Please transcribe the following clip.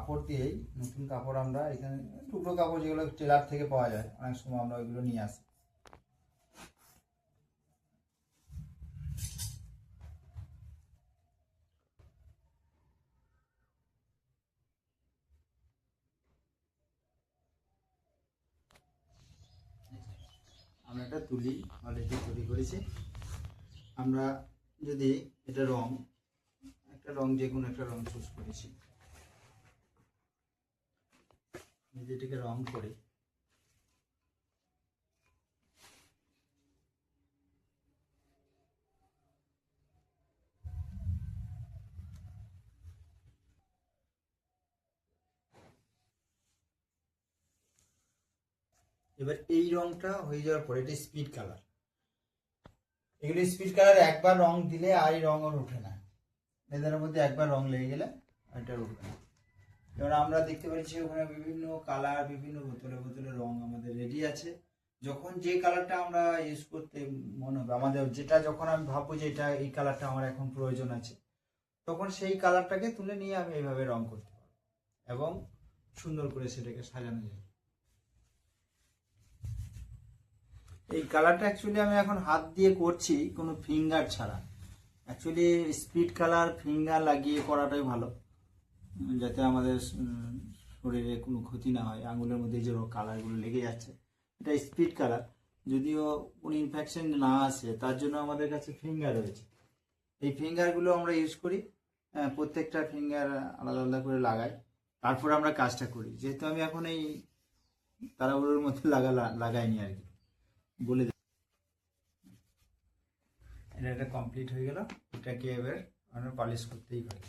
কাপড় দিয়েই, নতুন কাপড় আমরা এখানে টুকরো কাপড় যেগুলো টেলার থেকে পাওয়া যায়, অনেক সময় আমরা ওইগুলো নিয়ে আসি। আমরা একটা তুলি অলরেডি তৈরি করেছি। আমরা যদি এটা একটা রং যে কোনো একটা রং চুজ করেছি, যদি এটাকে রং করি, এবার এই রংটা হয়ে যাওয়ার পরে এটা স্পিড কালার। এগুলো স্পিড কালার একবার রং দিলে আর এই রং আর ওঠে না, এদের মধ্যে একবার রং লেগে গেলে এটা উঠবে না। এবার আমরা দেখতে পাচ্ছি ওখানে বিভিন্ন কালার, বিভিন্ন বোতলে বোতলে রং আমাদের রেডি আছে। যখন যে কালারটা আমরা ইউজ করতে মনে হবে আমাদের, যেটা যখন আমি ভাববো যে এটা এই কালারটা আমার এখন প্রয়োজন আছে, তখন সেই কালারটাকে তুলে নিয়ে আমি এইভাবে রং করতে পারবো এবং সুন্দর করে সেটাকে সাজানো যায়। এই কালারটা অ্যাকচুয়ালি আমি এখন হাত দিয়ে করছি, কোনো ফিঙ্গার ছাড়া। অ্যাকচুয়ালি স্পিড কালার ফিঙ্গার লাগিয়ে করাটাই ভালো, যাতে আমাদের শরীরে কোনো ক্ষতি না হয়। আঙুলের মধ্যে যে কালারগুলো লেগে যাচ্ছে, এটা স্পিড কালার, যদিও কোনো ইনফেকশন না আসে তার জন্য আমাদের কাছে ফিঙ্গার রয়েছে। এই ফিঙ্গারগুলো আমরা ইউজ করি, প্রত্যেকটা ফিঙ্গার আলাদা আলাদা করে লাগাই, তারপর আমরা কাজটা করি। যেহেতু আমি এখন এই তারাগুলোর মধ্যে লাগাইনি আর কি, বলে এটা কমপ্লিট হয়ে গেল। এটাকে এবার আমরা পলিশ করতেই পারি।